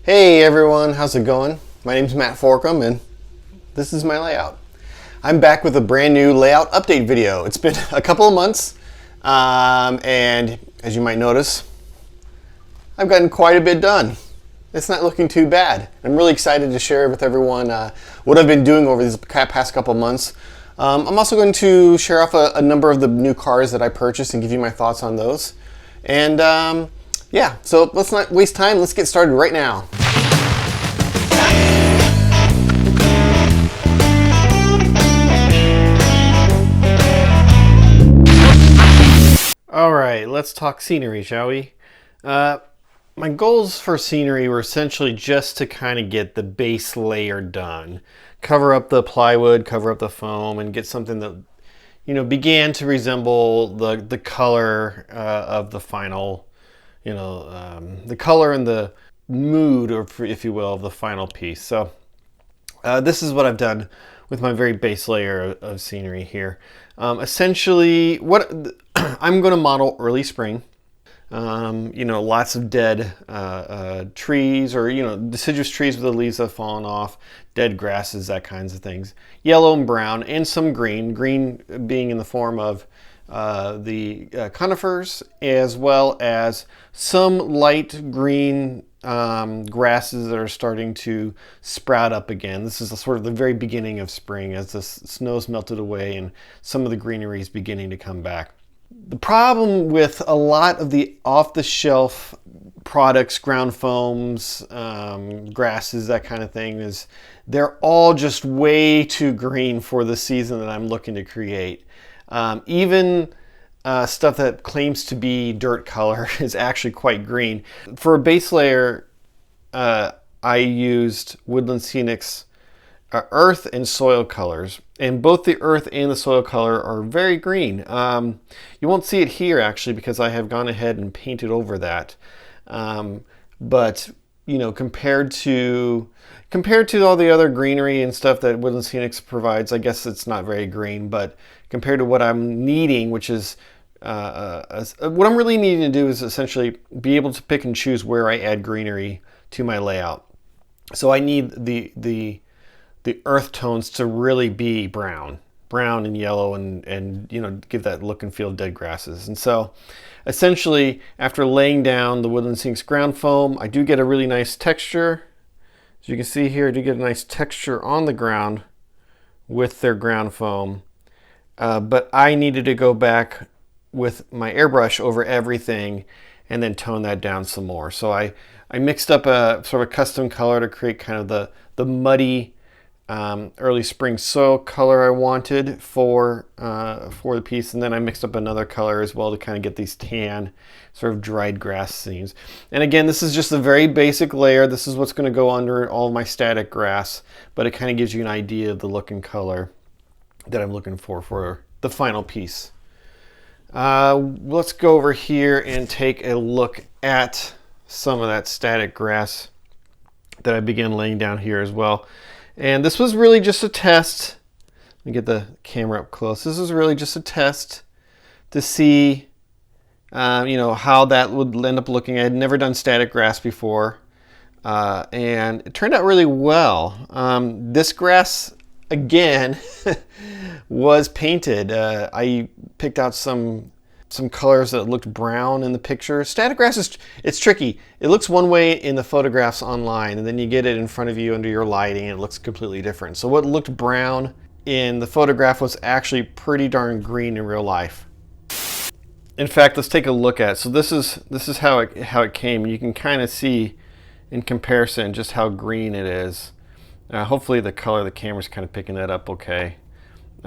Hey everyone, how's it going? My name's Matt Forkum and this is my layout. I'm back with a brand new layout update video. It's been a couple of months and as you might notice, I've gotten quite a bit done. It's not looking too bad. I'm really excited to share with everyone what I've been doing over these past couple of months. I'm also going to share off a number of the new cars that I purchased and give you my thoughts on those. And yeah, so let's not waste time. Let's get started right now. All right, let's talk scenery, shall we? My goals for scenery were essentially just to kind of get the base layer done. Cover up the plywood, cover up the foam, and get something that, you know, began to resemble the color of the final, the color and the mood, or if you will, of the final piece. So this is what I've done with my very base layer of scenery here. Essentially, what I'm going to model early spring. Lots of dead trees, or deciduous trees with the leaves that have fallen off, dead grasses, that kinds of things. Yellow and brown, and some green. Green being in the form of the conifers, as well as some light green grasses that are starting to sprout up again. This is sort of the very beginning of spring as the snow's melted away and some of the greenery is beginning to come back. The problem with a lot of the off-the-shelf products, ground foams, grasses, that kind of thing, is they're all just way too green for the season that I'm looking to create. Even stuff that claims to be dirt color is actually quite green. For a base layer, I used Woodland Scenic's earth and soil colors, and both the earth and the soil color are very green. You won't see it here actually because I have gone ahead and painted over that, but compared to all the other greenery and stuff that Woodland Scenics provides, I guess it's not very green. But compared to what I'm needing, which is what I'm really needing to do is essentially be able to pick and choose where I add greenery to my layout. So I need the earth tones to really be brown and yellow, and give that look and feel of dead grasses. And so essentially, after laying down the Woodland Scenics ground foam, I do get a really nice texture. As you can see here, I do get a nice texture on the ground with their ground foam. But I needed to go back with my airbrush over everything and then tone that down some more. So I mixed up a sort of custom color to create kind of the muddy early spring soil color I wanted for the piece, and then I mixed up another color as well to kind of get these tan sort of dried grass scenes. And again, this is just a very basic layer. This is what's going to go under all of my static grass, but it kind of gives you an idea of the look and color that I'm looking for the final piece. Let's go over here and take a look at some of that static grass that I began laying down here as well. And this was really just a test. Let me get the camera up close. This is really just a test to see, how that would end up looking. I had never done static grass before, and it turned out really well. This grass, again, was painted. I picked out some colors that looked brown in the picture. Static grass it's tricky. It looks one way in the photographs online, and then you get it in front of you under your lighting and it looks completely different. So what looked brown in the photograph was actually pretty darn green in real life. In fact, let's take a look at it. So this is how it came. You can kind of see in comparison just how green it is. Hopefully the color of the camera's kind of picking that up okay.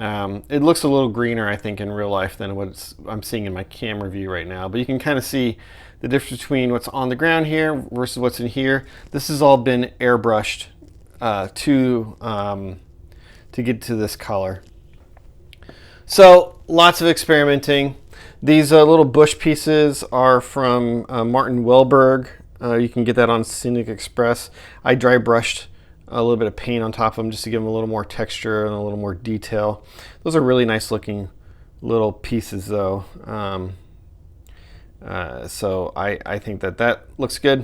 It looks a little greener, I think, in real life than what I'm seeing in my camera view right now. But you can kind of see the difference between what's on the ground here versus what's in here. This has all been airbrushed to get to this color. So lots of experimenting. These little bush pieces are from Martin Welberg. You can get that on Scenic Express. I dry brushed a little bit of paint on top of them just to give them a little more texture and a little more detail. Those are really nice looking little pieces though. So I think that looks good.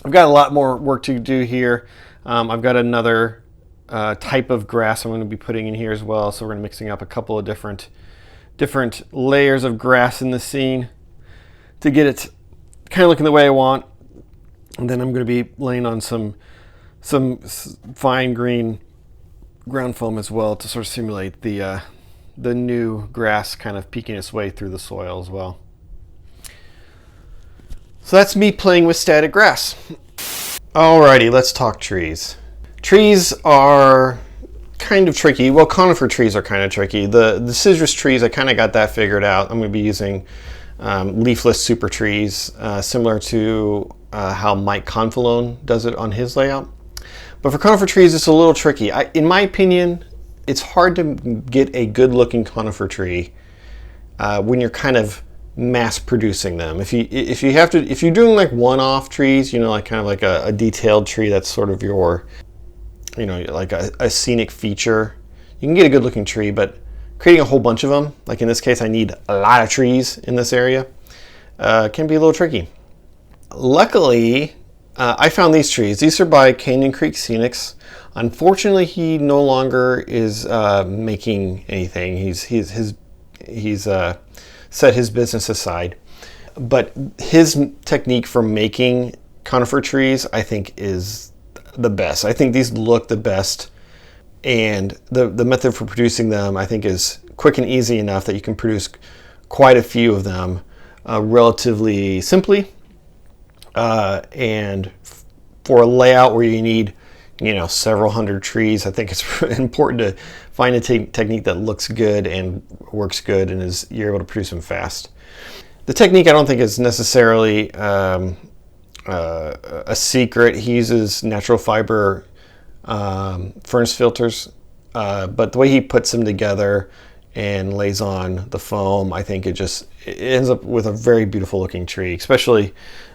I've got a lot more work to do here. I've got another type of grass I'm going to be putting in here as well. So we're going to be mixing up a couple of different layers of grass in the scene to get it kind of looking the way I want. And then I'm going to be laying on some fine green ground foam as well to sort of simulate the new grass kind of peeking its way through the soil as well. So that's me playing with static grass. Alrighty, let's talk trees. Trees are kind of tricky. Well, conifer trees are kind of tricky. The deciduous trees, I kind of got that figured out. I'm going to be using leafless super trees, similar to how Mike Confalone does it on his layout. But for conifer trees, it's a little tricky. In my opinion, it's hard to get a good looking conifer tree when you're kind of mass producing them. If you're doing like one-off trees, like kind of like a detailed tree that's sort of your, like a scenic feature, you can get a good looking tree. But creating a whole bunch of them, like in this case I need a lot of trees in this area, can be a little tricky. Luckily, I found these trees. These are by Canyon Creek Scenics. Unfortunately, he no longer is making anything. He's set his business aside. But his technique for making conifer trees, I think, is the best. I think these look the best, and the method for producing them, I think, is quick and easy enough that you can produce quite a few of them relatively simply. And for a layout where you need, several hundred trees, I think it's important to find a technique that looks good and works good and you're able to produce them fast. The technique I don't think is necessarily a secret. He uses natural fiber furnace filters, but the way he puts them together and lays on the foam, I think it ends up with a very beautiful looking tree, especially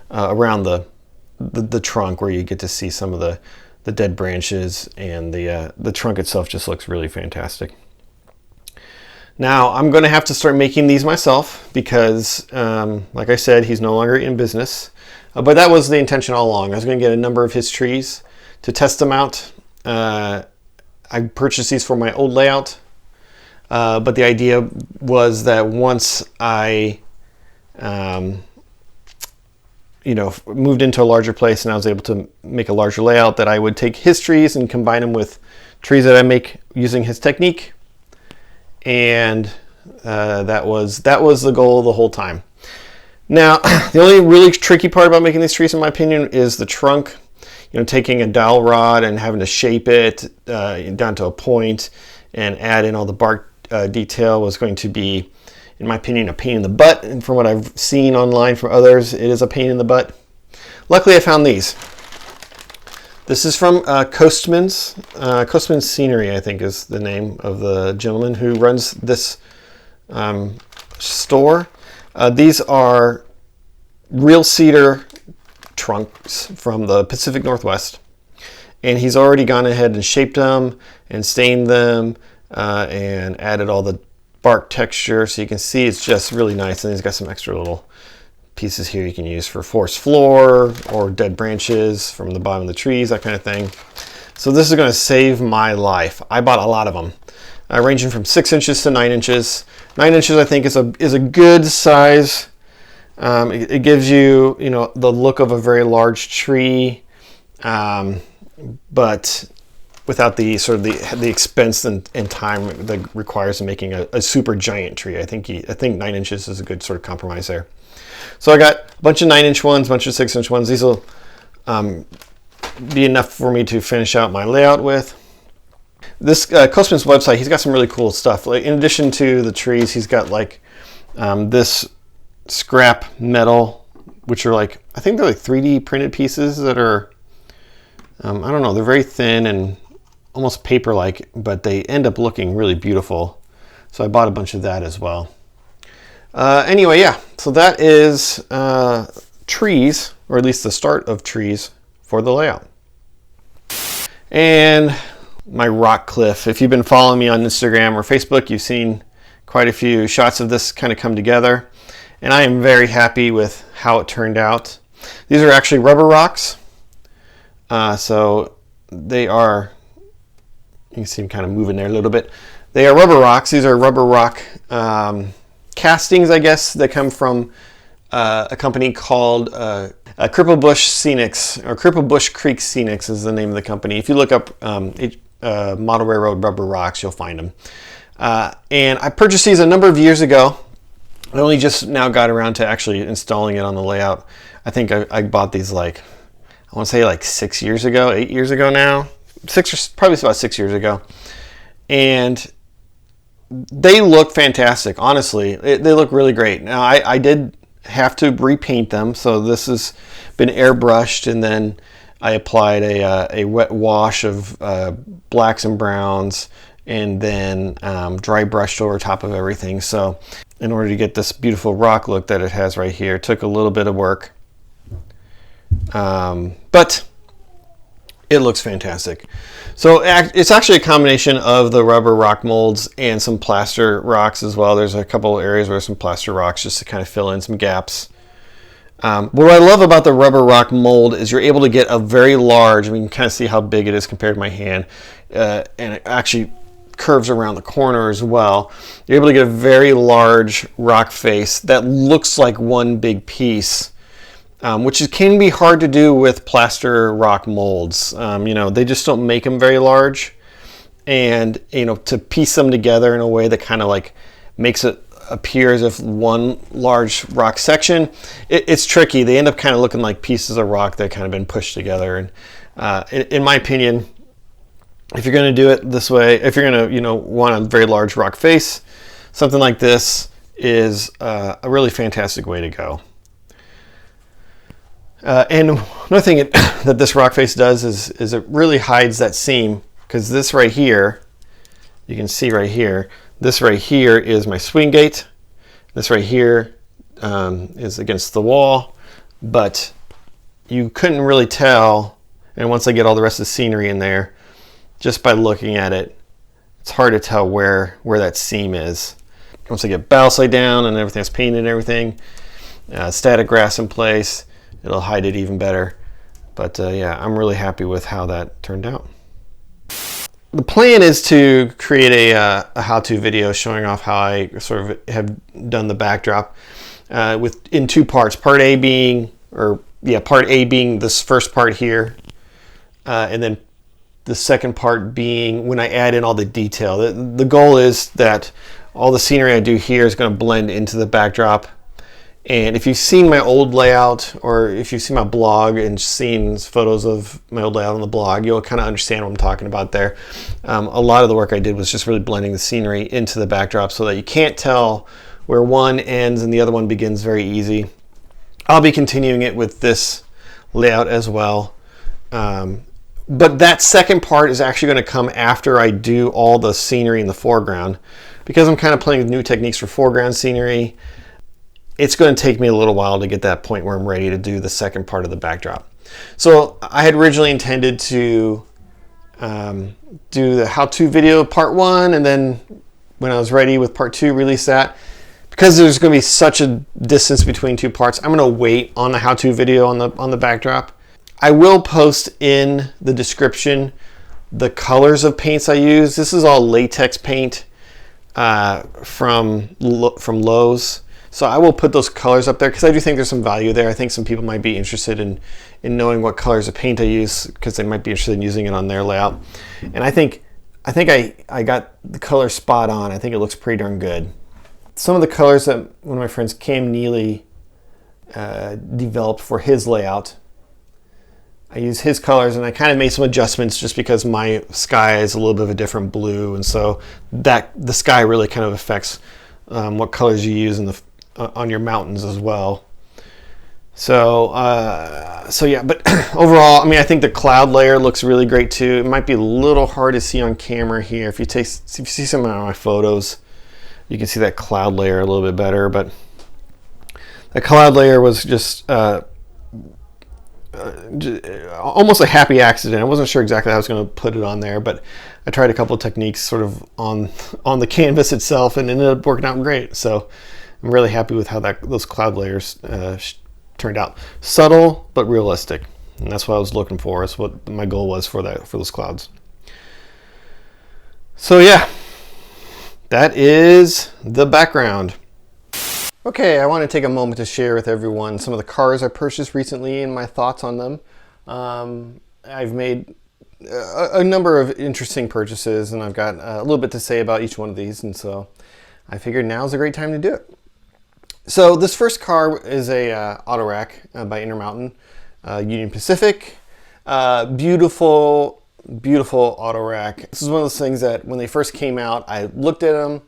around the trunk, where you get to see some of the dead branches, and the trunk itself just looks really fantastic. Now I'm going to have to start making these myself because, like I said, he's no longer in business. But that was the intention all along. I was going to get a number of his trees to test them out. I purchased these for my old layout, but the idea was that once I moved into a larger place and I was able to make a larger layout, that I would take his trees and combine them with trees that I make using his technique. And that was the goal the whole time. Now, the only really tricky part about making these trees, in my opinion, is the trunk. Taking a dowel rod and having to shape it down to a point and add in all the bark detail was going to be, in my opinion, a pain in the butt. And from what I've seen online from others, it is a pain in the butt. Luckily, I found these. This is from Coastman's. Coastman's Scenery, I think, is the name of the gentleman who runs this store. These are real cedar trunks from the Pacific Northwest. And he's already gone ahead and shaped them and stained them and added all the bark texture, so you can see it's just really nice. And he's got some extra little pieces here you can use for forest floor or dead branches from the bottom of the trees, that kind of thing. So this is going to save my life. I bought a lot of them, ranging from 6 inches to 9 inches. 9 inches, I think, is a good size. It gives you, the look of a very large tree, but without the sort of the expense and time that requires making a super giant tree. I think 9 inches is a good sort of compromise there. So I got a bunch of 9-inch ones, a bunch of 6-inch ones. These will be enough for me to finish out my layout with. This Coastman's website, he's got some really cool stuff. Like, in addition to the trees, he's got like this scrap metal, which are like, I think they're like 3D printed pieces that are, I don't know, they're very thin and almost paper-like, but they end up looking really beautiful. So I bought a bunch of that as well. Anyway, yeah, so that is trees, or at least the start of trees for the layout. And my rock cliff. If you've been following me on Instagram or Facebook, you've seen quite a few shots of this kind of come together. And I am very happy with how it turned out. These are actually rubber rocks. So they are, you can see them kind of moving there a little bit. They are rubber rocks. These are rubber rock castings, I guess, that come from a company called Cripple Bush Scenics, or Cripple Bush Creek Scenics is the name of the company. If you look up Model Railroad rubber rocks, you'll find them. And I purchased these a number of years ago. I only just now got around to actually installing it on the layout. I think I bought these like, I want to say like 6 years ago, 8 years ago now. Probably about 6 years ago. And they look fantastic, honestly. They look really great. Now, I did have to repaint them, so this has been airbrushed, and then I applied a wet wash of blacks and browns, and then dry brushed over top of everything. So in order to get this beautiful rock look that it has right here, it took a little bit of work, but it looks fantastic. So it's actually a combination of the rubber rock molds and some plaster rocks as well. There's a couple areas where some plaster rocks just to kind of fill in some gaps. What I love about the rubber rock mold is you're able to get a very large, I mean, you can kind of see how big it is compared to my hand, and it actually curves around the corner as well. You're able to get a very large rock face that looks like one big piece. Which can be hard to do with plaster rock molds. They just don't make them very large, and to piece them together in a way that kind of like makes it appear as if one large rock section, it's tricky. They end up kind of looking like pieces of rock that kind of been pushed together. And in my opinion, if you're going to do it this way, if you're going to want a very large rock face, something like this is a really fantastic way to go. And another thing that this rock face does is it really hides that seam, because this right here, you can see right here, this right here is my swing gate. This right here is against the wall, but you couldn't really tell, and once I get all the rest of the scenery in there, just by looking at it, it's hard to tell where that seam is. Once I get Valspar down and everything's painted and everything, static grass in place, it'll hide it even better. But yeah, I'm really happy with how that turned out. The plan is to create a how-to video showing off how I sort of have done the backdrop in two parts. Part A being this first part here, and then the second part being when I add in all the detail. The goal is that all the scenery I do here is going to blend into the backdrop. And if you've seen my old layout, or if you've seen my blog and seen photos of my old layout on the blog, you'll kind of understand what I'm talking about there. A lot of the work I did was just really blending the scenery into the backdrop so that you can't tell where one ends and the other one begins very easy. I'll be continuing it with this layout as well. But that second part is actually going to come after I do all the scenery in the foreground. Because I'm kind of playing with new techniques for foreground scenery, it's going to take me a little while to get that point where I'm ready to do the second part of the backdrop. So I had originally intended to do the how-to video part 1, and then when I was ready with part 2, release that. Because there's going to be such a distance between two parts, I'm going to wait on the how-to video on the backdrop. I will post in the description the colors of paints I use. This is all latex paint from Lowe's. So I will put those colors up there because I do think there's some value there. I think some people might be interested in knowing what colors of paint I use, because they might be interested in using it on their layout. And I think I got the color spot on. I think it looks pretty darn good. Some of the colors that one of my friends, Cam Neely, developed for his layout, I used his colors, and I kind of made some adjustments just because my sky is a little bit of a different blue, and so the sky really kind of affects what colors you use on your mountains as well. So yeah, but overall, I mean, I think the cloud layer looks really great too. It might be a little hard to see on camera here. If you see some of my photos, you can see that cloud layer a little bit better, but the cloud layer was just almost a happy accident. I wasn't sure exactly how I was going to put it on there, but I tried a couple of techniques sort of on the canvas itself, and it ended up working out great. So I'm really happy with how those cloud layers turned out. Subtle but realistic. And that's what I was looking for. That's what my goal was for those clouds. So yeah, that is the background. Okay, I want to take a moment to share with everyone some of the cars I purchased recently and my thoughts on them. I've made a number of interesting purchases, and I've got a little bit to say about each one of these, and so I figured now's a great time to do it. So this first car is a auto rack by Intermountain, Union Pacific. Beautiful auto rack. This is one of those things that when they first came out, I looked at them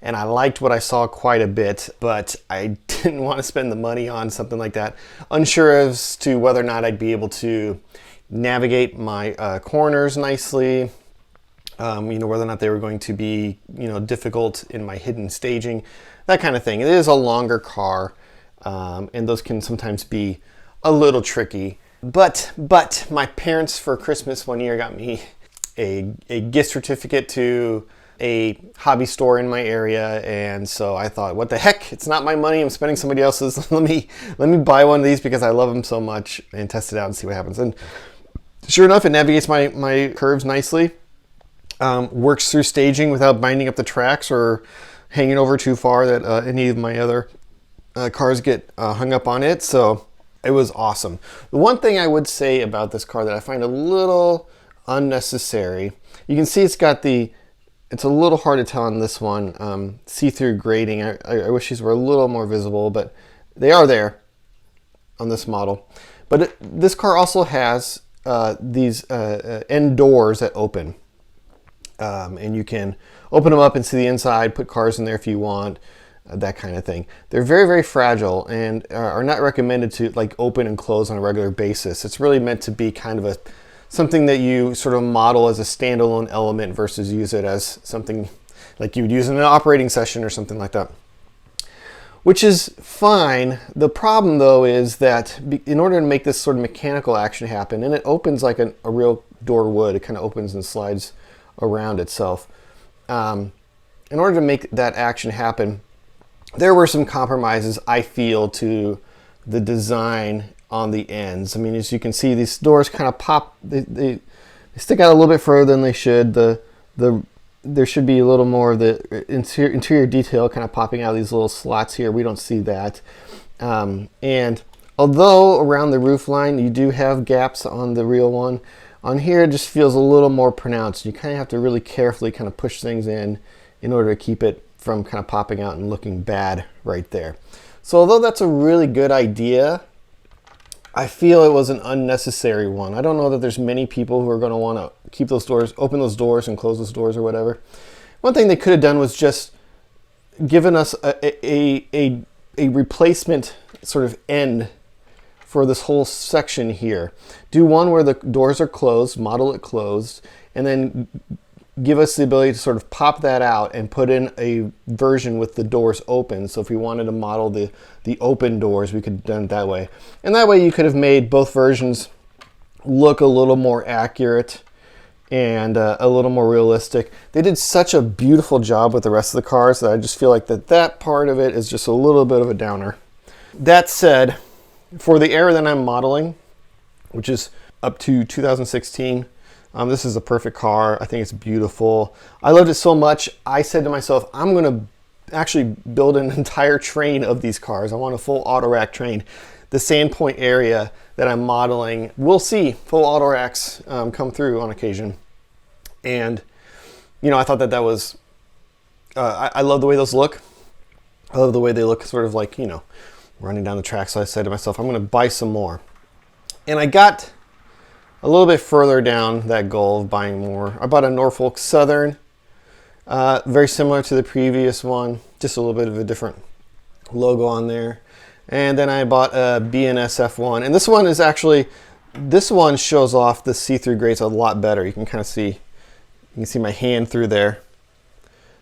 and I liked what I saw quite a bit, but I didn't want to spend the money on something like that. Unsure as to whether or not I'd be able to navigate my corners nicely, whether or not they were going to be, difficult in my hidden staging, that kind of thing. It is a longer car, and those can sometimes be a little tricky. But my parents for Christmas one year got me a gift certificate to a hobby store in my area, and so I thought, what the heck, it's not my money, I'm spending somebody else's. let me buy one of these because I love them so much and test it out and see what happens. And sure enough, it navigates my curves nicely, works through staging without binding up the tracks or hanging over too far that any of my other cars get hung up on it. So it was awesome. The one thing I would say about this car that I find a little unnecessary, you can see it's a little hard to tell on this one, see-through grating. I wish these were a little more visible, but they are there on this model. But this car also has these end doors that open. And you can open them up and see the inside, put cars in there if you want, that kind of thing. They're very, very fragile and are not recommended to open and close on a regular basis. It's really meant to be kind of something that you sort of model as a standalone element versus use it as something like you would use in an operating session or something like that, which is fine. The problem though is that in order to make this sort of mechanical action happen, and it opens like a real door would, it kind of opens and slides around itself. In order to make that action happen, there were some compromises, I feel, to the design on the ends. I mean, as you can see, these doors kind of pop, they stick out a little bit further than they should. There should be a little more of the interior detail kind of popping out of these little slots here. We don't see that. And although around the roof line you do have gaps on the real one, on here it just feels a little more pronounced. You kind of have to really carefully kind of push things in order to keep it from kind of popping out and looking bad right there. So although that's a really good idea, I feel it was an unnecessary one. I don't know that there's many people who are going to want to keep those doors, open those doors and close those doors or whatever. One thing they could have done was just given us a replacement sort of end for this whole section here. Do one where the doors are closed, model it closed, and then give us the ability to sort of pop that out and put in a version with the doors open. So if we wanted to model the open doors, we could have done it that way. And that way you could have made both versions look a little more accurate and a little more realistic. They did such a beautiful job with the rest of the cars that I just feel like that part of it is just a little bit of a downer. That said, for the era that I'm modeling, which is up to 2016, this is a perfect car. I think it's beautiful. I loved it so much, I said to myself, I'm going to actually build an entire train of these cars. I want a full auto rack train. The Sandpoint area that I'm modeling, we'll see full auto racks come through on occasion. And, I thought that was, I love the way those look. I love the way they look sort of like, running down the track. So I said to myself, I'm going to buy some more. And I got a little bit further down that goal of buying more. I bought a Norfolk Southern, very similar to the previous one, just a little bit of a different logo on there. And then I bought a BNSF one, and this one shows off the see-through grates a lot better. You can kind of see, you can see my hand through there.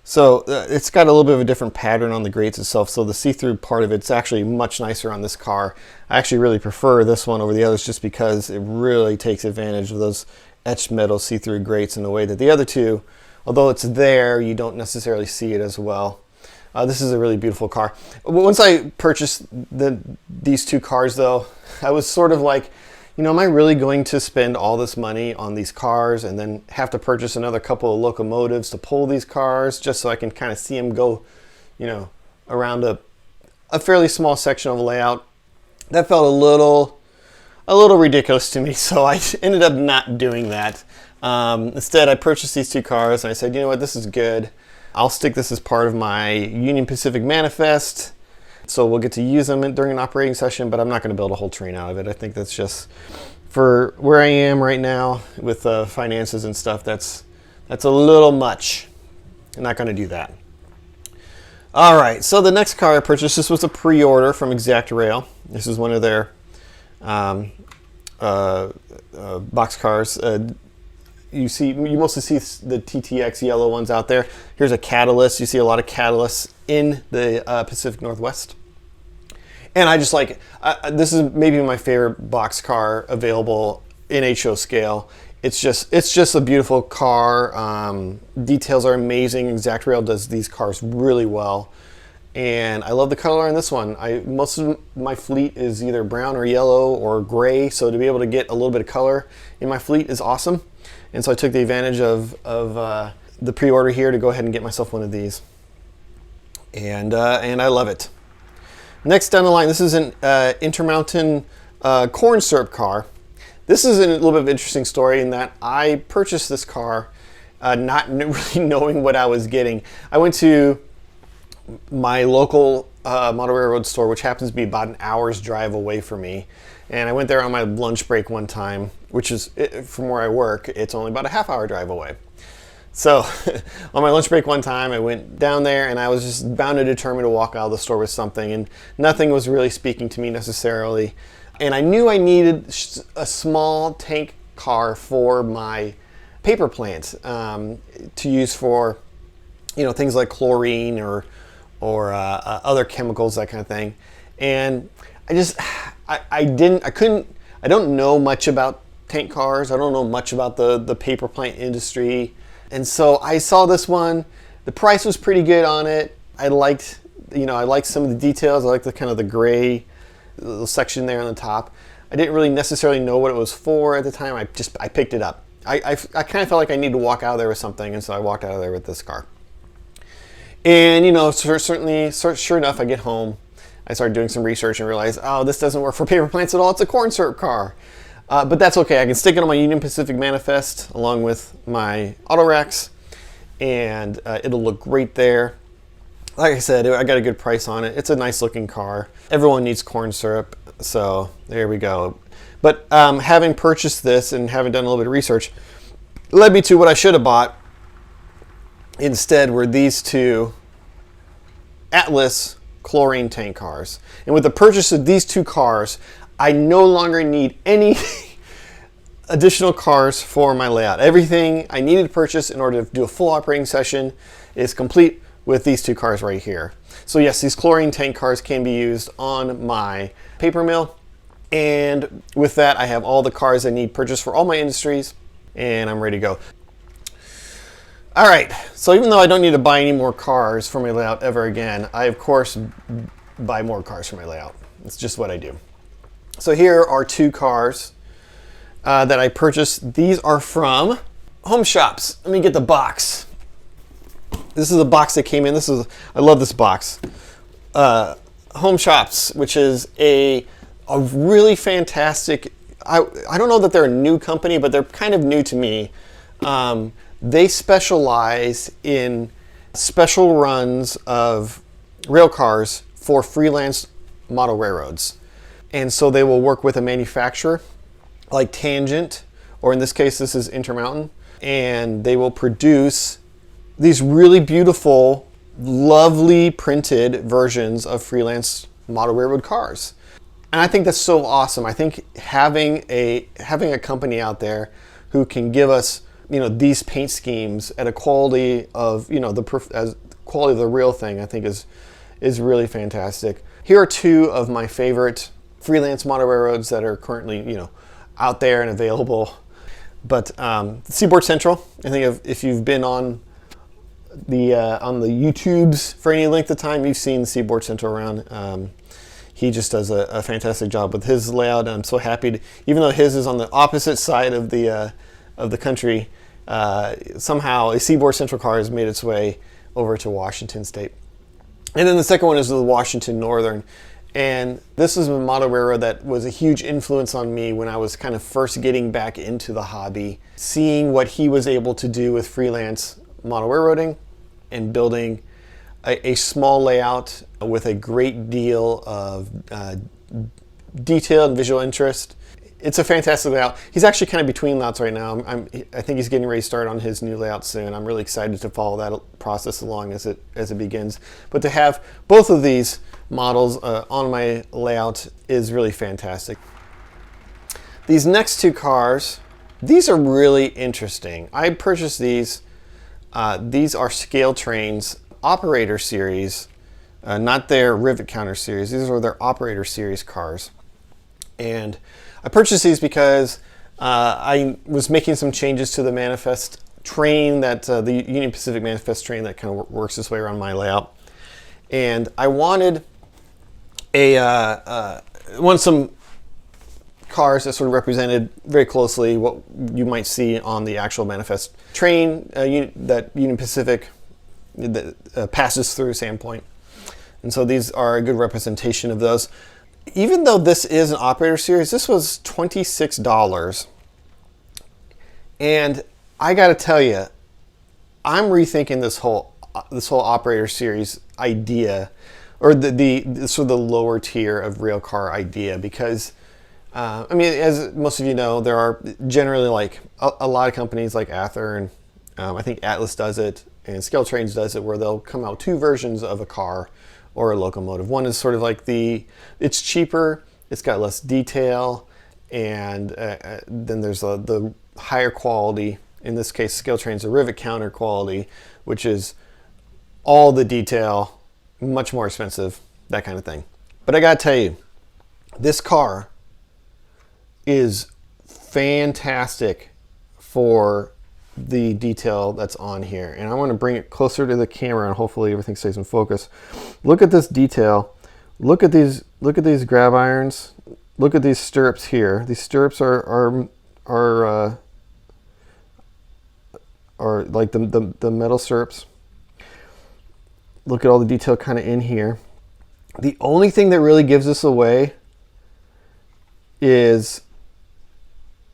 So it's got a little bit of a different pattern on the grates itself, so the see-through part of it's actually much nicer on this car. I actually really prefer this one over the others just because it really takes advantage of those etched metal see-through grates in a way that the other two, although it's there, you don't necessarily see it as well. This is a really beautiful car. Once I purchased these two cars though, I was sort of like, you know, am I really going to spend all this money on these cars and then have to purchase another couple of locomotives to pull these cars just so I can kind of see them go, you know, around a fairly small section of a layout? That felt a little ridiculous to me, so I ended up not doing that. Instead, I purchased these two cars and I said, you know what, this is good. I'll stick this as part of my Union Pacific manifest, so we'll get to use them during an operating session, but I'm not going to build a whole train out of it. I think that's just, for where I am right now with finances and stuff, that's a little much. I'm not going to do that. All right, so the next car I purchased, this was a pre-order from Exact Rail. This is one of their box cars. You mostly see the TTX yellow ones out there. Here's a Catalyst. You see a lot of Catalysts in the Pacific Northwest. And I just like it. This is maybe my favorite box car available in HO scale. It's just a beautiful car. Details are amazing. Exact Rail does these cars really well. And I love the color on this one. Most of my fleet is either brown or yellow or gray, so to be able to get a little bit of color in my fleet is awesome. And so I took the advantage of the pre-order here to go ahead and get myself one of these. And I love it. Next down the line, this is an Intermountain corn syrup car. This is a little bit of an interesting story in that I purchased this car not really knowing what I was getting. I went to my local model railroad store, which happens to be about an hour's drive away from me. And I went there on my lunch break one time, which is, from where I work, it's only about a half-hour drive away. So on my lunch break one time, I went down there and I was just bound and determined to walk out of the store with something, and nothing was really speaking to me necessarily. And I knew I needed a small tank car for my paper plant to use for, you know, things like chlorine or other chemicals, that kind of thing. And I don't know much about tank cars. I don't know much about the paper plant industry. And so I saw this one. The price was pretty good on it. I liked some of the details. I liked the kind of the gray little section there on the top. I didn't really necessarily know what it was for at the time. I picked it up. I kind of felt like I needed to walk out of there with something, and so I walked out of there with this car. And you know, sure enough, I get home. I started doing some research and realized, oh, this doesn't work for paper plants at all. It's a corn syrup car. But that's okay. I can stick it on my Union Pacific manifest along with my auto racks, and it'll look great there. Like I said, I got a good price on it. It's a nice looking car. Everyone needs corn syrup, so there we go. But having purchased this and having done a little bit of research, led me to what I should have bought instead were these two Atlas chlorine tank cars. And with the purchase of these two cars, I no longer need any additional cars for my layout. Everything I needed to purchase in order to do a full operating session is complete with these two cars right here. So yes, these chlorine tank cars can be used on my paper mill. And with that, I have all the cars I need purchased for all my industries, and I'm ready to go. All right, so even though I don't need to buy any more cars for my layout ever again, I of course buy more cars for my layout. It's just what I do. So here are two cars that I purchased. These are from Home Shops. Let me get the box. This is the box that came in. I love this box. Home Shops, which is a really fantastic, I don't know that they're a new company, but they're kind of new to me. They specialize in special runs of rail cars for freelance model railroads. And so they will work with a manufacturer like Tangent, or in this case, this is Intermountain, and they will produce these really beautiful, lovely printed versions of freelance model railroad cars. And I think that's so awesome. I think having a company out there who can give us, you know, these paint schemes at a quality of, you know, quality of the real thing, I think is really fantastic. Here are two of my favorite freelance model railroads that are currently, you know, out there and available. But Seaboard Central, I think if you've been on the YouTubes for any length of time, you've seen Seaboard Central around. he just does a fantastic job with his layout, and I'm so happy to, even though his is on the opposite side of the country, somehow a Seaboard Central car has made its way over to Washington State. And then the second one is the Washington Northern. And this is a model railroad that was a huge influence on me when I was kind of first getting back into the hobby. Seeing what he was able to do with freelance model railroading and building a small layout with a great deal of detail and visual interest. It's a fantastic layout. He's actually kind of between layouts right now. I think he's getting ready to start on his new layout soon. I'm really excited to follow that process along as it begins. But to have both of these models on my layout is really fantastic. These next two cars, these are really interesting. I purchased these. These are Scale Train's Operator Series, not their Rivet Counter Series. These are their Operator Series cars. And I purchased these because I was making some changes to the manifest train, that the Union Pacific manifest train that kind of works its way around my layout. And I wanted some cars that sort of represented very closely what you might see on the actual manifest train that Union Pacific that passes through Sandpoint. And so these are a good representation of those. Even though this is an Operator Series, this was $26. And I got to tell you, I'm rethinking this whole Operator Series idea, or the sort of the lower tier of railcar idea, because I mean, as most of you know, there are generally like a lot of companies like Ather, and I think Atlas does it, and Scale Trains does it, where they'll come out two versions of a car or a locomotive. One is sort of like it's cheaper, it's got less detail, and then there's the higher quality. In this case, Scale Train's a Rivet Counter quality, which is all the detail, much more expensive, that kind of thing. But I gotta tell you, this car is fantastic for the detail that's on here. And I want to bring it closer to the camera, and hopefully everything stays in focus. Look at this detail. Look at these grab irons. Look at these stirrups here. These stirrups are like the metal stirrups. Look at all the detail kind of in here. The only thing that really gives this away is,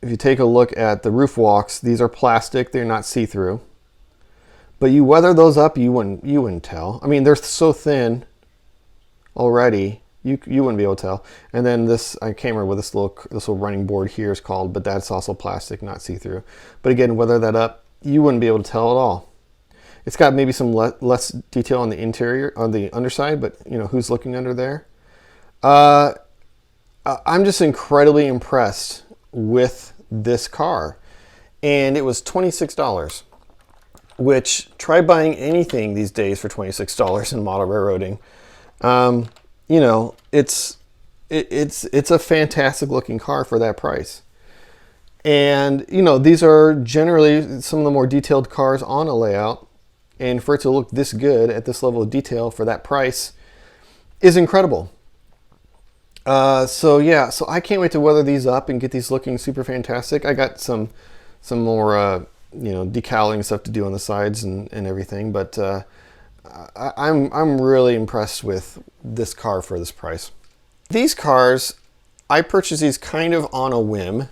if you take a look at the roof walks, these are plastic, they're not see-through. But you weather those up, you wouldn't tell. I mean, they're so thin already, you wouldn't be able to tell. And then this, I can't remember what this little running board here is called, but that's also plastic, not see-through. But again, weather that up, you wouldn't be able to tell at all. It's got maybe some less detail on the interior, on the underside, but you know, who's looking under there? I'm just incredibly impressed with this car. And it was $26, which, try buying anything these days for $26 in model railroading. You know, it's a fantastic looking car for that price. And you know, these are generally some of the more detailed cars on a layout, and for it to look this good at this level of detail for that price is incredible. So yeah, so I can't wait to weather these up and get these looking super fantastic. I got some more you know, decaling stuff to do on the sides and everything, but I'm really impressed with this car for this price. These cars, I purchased these kind of on a whim.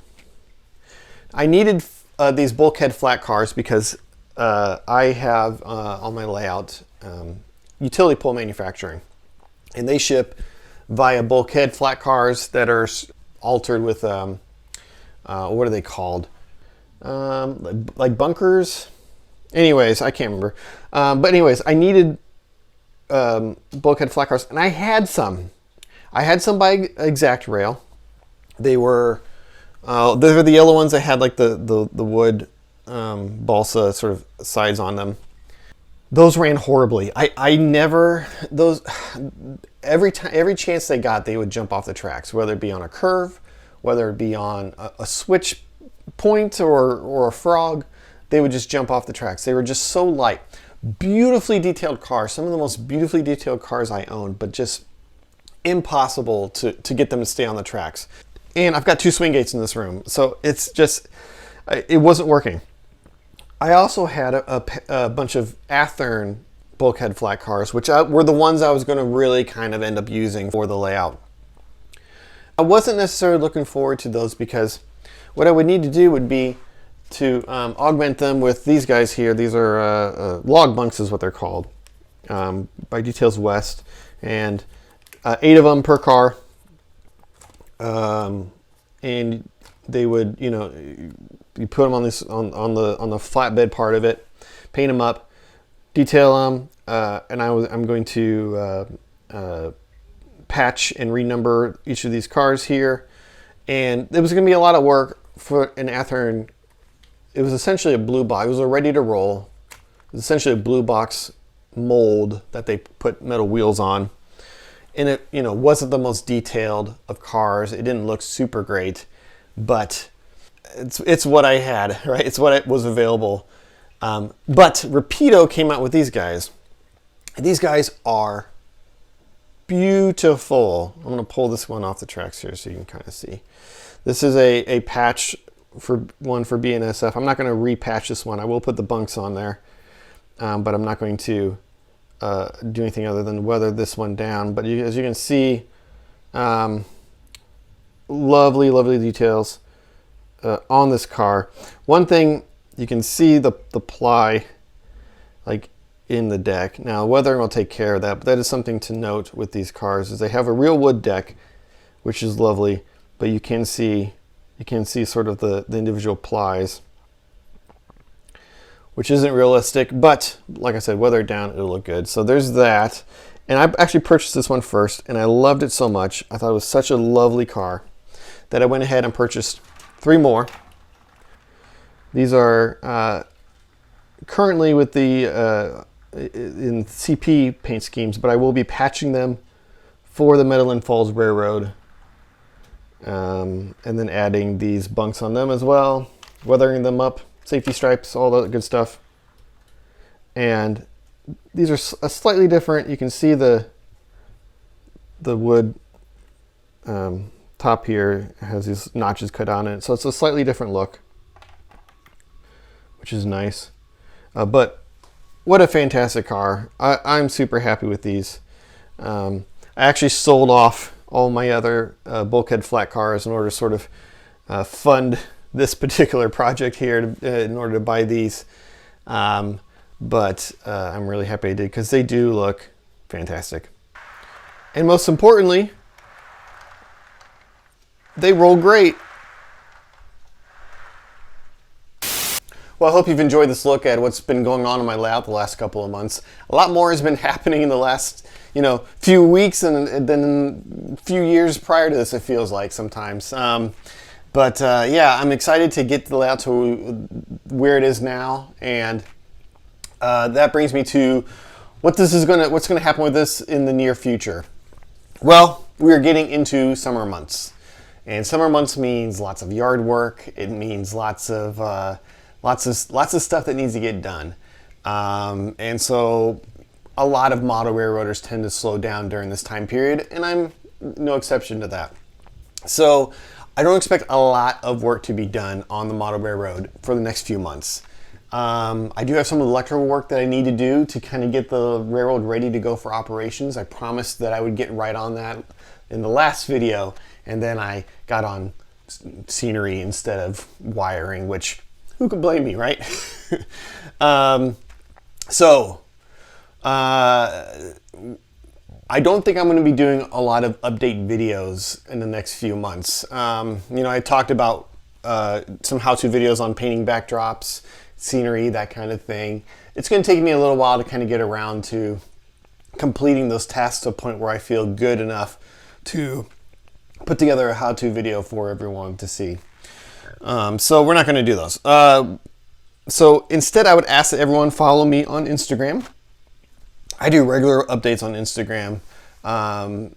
I needed these bulkhead flat cars because I have on my layout utility pole manufacturing, and they ship via bulkhead flat cars that are altered with what are they called? Like bunkers. Anyways, I can't remember. But anyways, I needed bulkhead flat cars, and I had some. I had some by Exact Rail. They were the yellow ones that had like the wood balsa sort of sides on them. Those ran horribly. I never, those, every chance they got, they would jump off the tracks, whether it be on a curve, whether it be on a switch point or a frog, they would just jump off the tracks. They were just so light. Beautifully detailed cars, some of the most beautifully detailed cars I owned, but just impossible to get them to stay on the tracks. And I've got 2 swing gates in this room, so it's just, it wasn't working. I also had a bunch of Athearn bulkhead flat cars, which were the ones I was going to really kind of end up using for the layout. I wasn't necessarily looking forward to those because what I would need to do would be to augment them with these guys here. These are log bunks is what they're called, by Details West, and 8 of them per car. And they would, you know, you put them on this on the flatbed part of it, paint them up, detail them, and I'm going to patch and renumber each of these cars here. And it was going to be a lot of work for an Athearn. It was essentially a blue box. It was a ready to roll. It was essentially a blue box mold that they put metal wheels on. And it, you know, wasn't the most detailed of cars. It didn't look super great, but it's what I had, right? It's what was available. But Rapido came out with these guys. These guys are beautiful. I'm going to pull this one off the tracks here so you can kind of see. This is a patch for BNSF. I'm not going to repatch this one. I will put the bunks on there, but I'm not going to do anything other than weather this one down. But as you can see, lovely, lovely details on this car. One thing, you can see the ply like in the deck. Now weathering will take care of that, but that is something to note with these cars, is they have a real wood deck, which is lovely, but you can see sort of the individual plies, which isn't realistic, but like I said, weathered down, it'll look good. So there's that. And I actually purchased this one first, and I loved it so much. I thought it was such a lovely car that I went ahead and purchased 3 more. These are currently with the in CP paint schemes, but I will be patching them for the Medellin Falls Railroad, and then adding these bunks on them as well, weathering them up, safety stripes, all that good stuff. And these are slightly different. You can see the wood top here has these notches cut on it, so it's a slightly different look, which is nice. But what a fantastic car. I'm super happy with these. I actually sold off all my other bulkhead flat cars in order to sort of fund this particular project here in order to buy these. But I'm really happy I did, because they do look fantastic. And most importantly, they roll great. Well, I hope you've enjoyed this look at what's been going on in my layout the last couple of months. A lot more has been happening in the last, few weeks and then a few years prior to this, it feels like sometimes. Yeah, I'm excited to get the layout to where it is now, and that brings me to what's going to happen with this in the near future. Well, we're getting into summer months, and summer months means lots of yard work. It means lots of stuff that needs to get done, and so a lot of model railroaders tend to slow down during this time period, and I'm no exception to that. So I don't expect a lot of work to be done on the model railroad for the next few months. I do have some electrical work that I need to do to kind of get the railroad ready to go for operations. I promised that I would get right on that in the last video, and then I got on scenery instead of wiring, which who can blame me, right? I don't think I'm going to be doing a lot of update videos in the next few months. I talked about some how-to videos on painting backdrops, scenery, that kind of thing. It's going to take me a little while to kind of get around to completing those tasks to a point where I feel good enough to put together a how-to video for everyone to see. So we're not going to do those. So instead, I would ask that everyone follow me on Instagram. I do regular updates on Instagram. I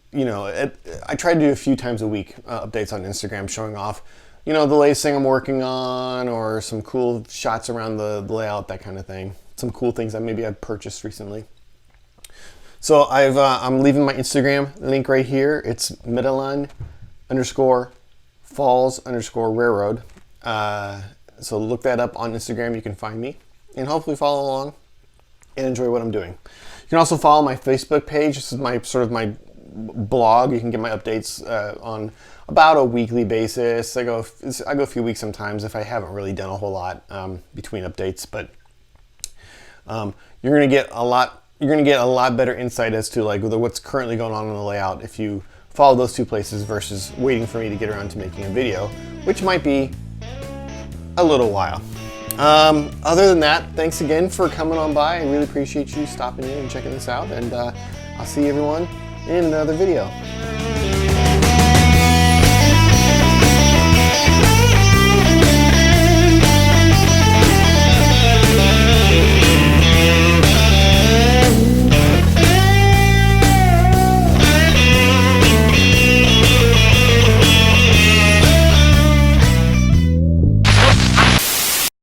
try to do a few times a week updates on Instagram, showing off, the latest thing I'm working on, or some cool shots around the layout, that kind of thing. Some cool things that maybe I've purchased recently. So I'm leaving my Instagram link right here. It's Medellin_falls_railroad. So look that up on Instagram. You can find me and hopefully follow along and enjoy what I'm doing. You can also follow my Facebook page. This is my my blog. You can get my updates on about a weekly basis. I go a few weeks sometimes if I haven't really done a whole lot between updates, but you're gonna get a lot. You're gonna get a lot better insight as to like what's currently going on in the layout if you follow those two places versus waiting for me to get around to making a video, which might be a little while. Other than that, thanks again for coming on by. I really appreciate you stopping in and checking this out, and I'll see everyone in another video.